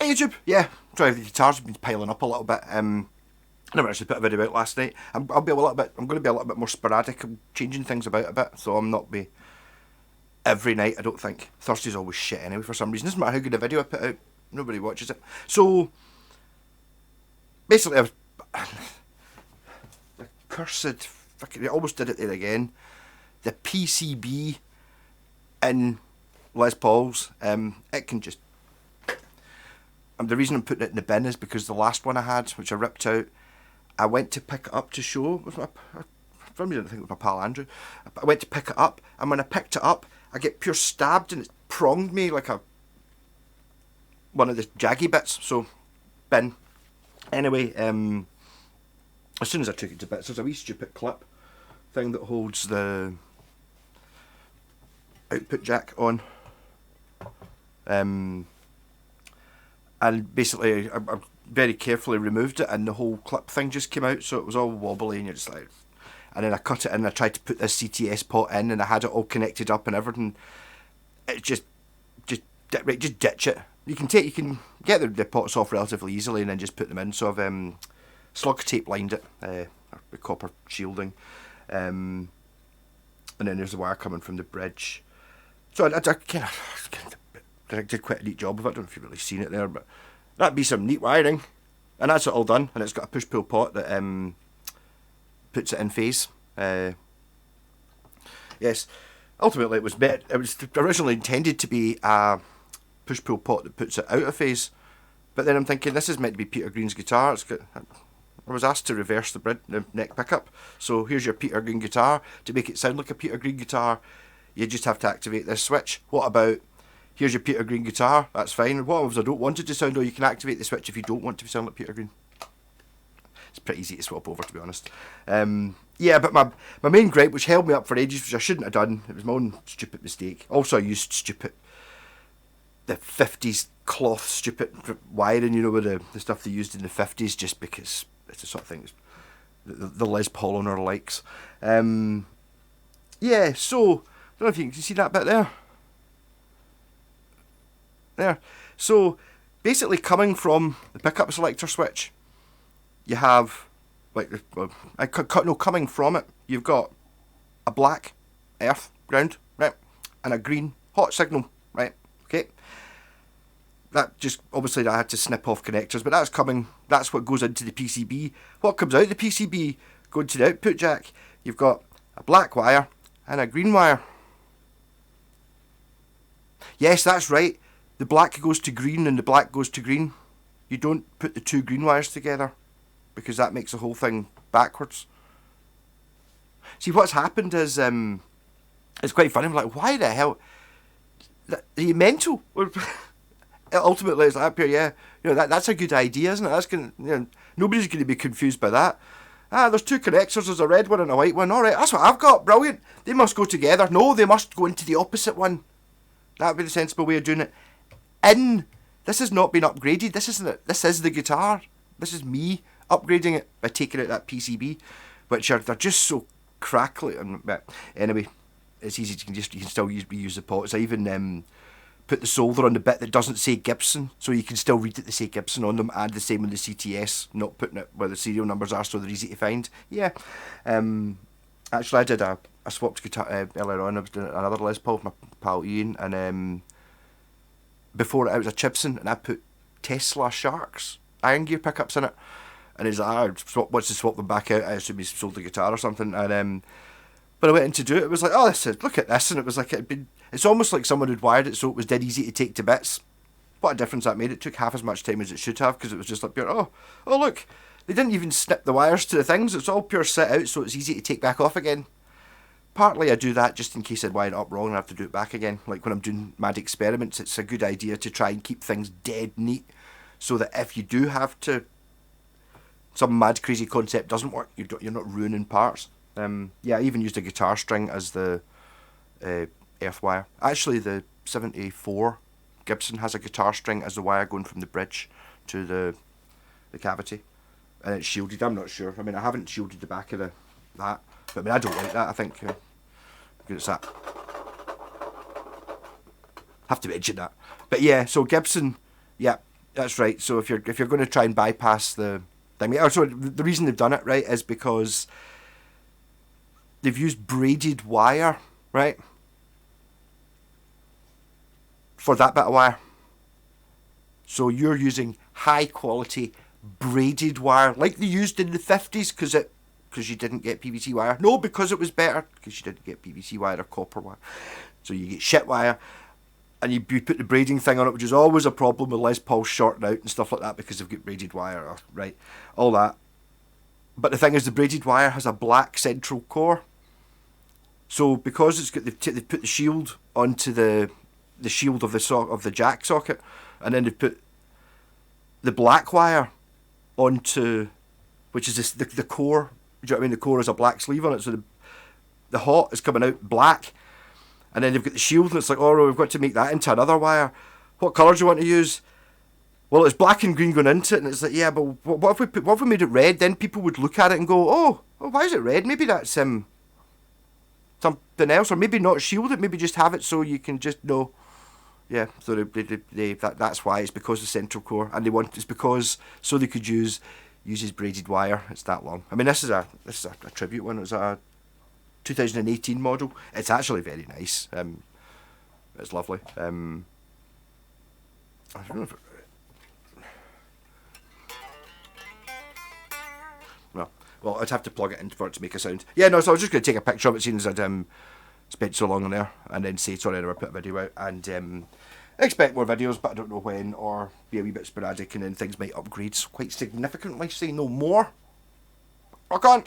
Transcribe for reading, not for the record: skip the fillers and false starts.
Hey YouTube, yeah, sorry, the guitars have been piling up a little bit. I never actually put a video out last night. I'm going to be a little bit more sporadic. I'm changing things about a bit, so I'm not be every night. I don't think Thursday's always shit anyway for some reason. Doesn't matter how good a video I put out, nobody watches it. So basically, the cursed fucking, I almost did it there again. The PCB in Les Pauls, it can just. The reason I'm putting it in the bin is because the last one I had, which I ripped out, I went to pick it up to show with my, for some reason I think it was my pal Andrew. I went to pick it up, and when I picked it up, I get pure stabbed, and it pronged me like one of the jaggy bits. So, bin. Anyway, as soon as I took it to bits, there's a wee stupid clip thing that holds the output jack on. And basically, I very carefully removed it, and the whole clip thing just came out, so it was all wobbly, and you're just like. And then I cut it in, and I tried to put this CTS pot in, and I had it all connected up and everything. It just ditch it. You can get the pots off relatively easily, and then just put them in. So I've slug tape lined it with copper shielding, and then there's the wire coming from the bridge. So I did quite a neat job of it. I don't know if you've really seen it there, but that'd be some neat wiring. And that's it all done, and it's got a push-pull pot that puts it in phase. Yes, ultimately it was originally intended to be a push-pull pot that puts it out of phase, but then I'm thinking this is meant to be Peter Green's guitar. I was asked to reverse the neck pickup, so here's your Peter Green guitar. To make it sound like a Peter Green guitar, you just have to activate this switch. What about here's your Peter Green guitar? That's fine. What if I don't want it to sound? Oh, you can activate the switch if you don't want to sound like Peter Green. It's pretty easy to swap over, to be honest. Yeah, but my main gripe, which held me up for ages, which I shouldn't have done, it was my own stupid mistake. Also, I used the 50s cloth stupid wiring, you know, with the stuff they used in the 50s, just because it's the sort of thing the Les Paul owner likes. Yeah, so I don't know if you can see that bit there. There. So basically, coming from the pickup selector switch, you have coming from it, you've got a black earth ground, right, and a green hot signal, right. Okay. That just obviously I had to snip off connectors, but that's what goes into the PCB. What comes out the PCB going to the output jack? You've got a black wire and a green wire. Yes, that's right. The black goes to green and the black goes to green. You don't put the two green wires together because that makes the whole thing backwards. See, what's happened is it's quite funny. I'm like, why the hell? Are you mental? Ultimately, it's like up here, yeah. You know, that's a good idea, isn't it? That's going. Nobody's going to be confused by that. There's two connectors. There's a red one and a white one. All right, that's what I've got. Brilliant. They must go together. No, they must go into the opposite one. That would be the sensible way of doing it. This has not been upgraded. This isn't it. This is the guitar. This is me upgrading it by taking out that PCB, which they're just so crackly. But anyway, it's easy. You can still use the pots. I even put the solder on the bit that doesn't say Gibson, so you can still read it to say Gibson on them, and the same on the CTS, not putting it where the serial numbers are so they're easy to find. Yeah. Actually, I did a swapped guitar earlier on. I was doing another Les Paul with my pal Ian, and before it was a Gibson, and I put Tesla Sharks iron gear pickups in it, and he's like, wants to swap them back out. I assume he sold the guitar or something, and when I went in to do it, it was like, oh, look at this, and it was like it's almost like someone had wired it so it was dead easy to take to bits. What a difference that made. It took half as much time as it should have, because it was just like pure, oh look, they didn't even snip the wires to the things. It's all pure set out so it's easy to take back off again. Partly I do that just in case I'd wire it up wrong and I have to do it back again. Like when I'm doing mad experiments, it's a good idea to try and keep things dead neat, so that if you do have to, some mad crazy concept doesn't work, you're not ruining parts. Yeah, I even used a guitar string as the earth wire. Actually, the 74 Gibson has a guitar string as the wire going from the bridge to the cavity, and it's shielded. I'm not sure. I mean, I haven't shielded the back of that, but I mean, I don't like that. I think it's that. Have to mention that. But yeah, so Gibson, yeah, That's right. So if you're going to try and bypass the thing, also the reason they've done it, right, is because they've used braided wire, right, for that bit of wire. So you're using high quality braided wire like they used in the 50s because you didn't get PVC wire. No, because it was better because you didn't get PVC wire or copper wire. So you get shit wire and you put the braiding thing on it, which is always a problem with Les Paul shorting out and stuff like that because they've got braided wire, right? All that. But the thing is, the braided wire has a black central core. So because it's got they've put the shield onto the shield of the jack socket, and then they've put the black wire onto, which is the core. Do you know what I mean? The core has a black sleeve on it, so the hot is coming out black, and then they've got the shield, and it's like, oh, we've got to make that into another wire. What colour do you want to use? Well, it's black and green going into it, and it's like, yeah, but what if we made it red? Then people would look at it and go, oh, why is it red? Maybe that's something else, or maybe not shield it, maybe just have it so you can just know. Yeah, so that's why. It's because the central core, and it's because so they could use his braided wire. It's that long. I mean, this is a tribute one. It was a 2018 model. It's actually very nice. It's lovely. I don't know if well, I'd have to plug it in for it to make a sound. Yeah, no, so I was just going to take a picture of it, seeing as I'd spent so long on there, and then say, sorry, I never put a video out, and expect more videos, but I don't know when, or be a wee bit sporadic, and then things might upgrade quite significantly, say no more. Rock on!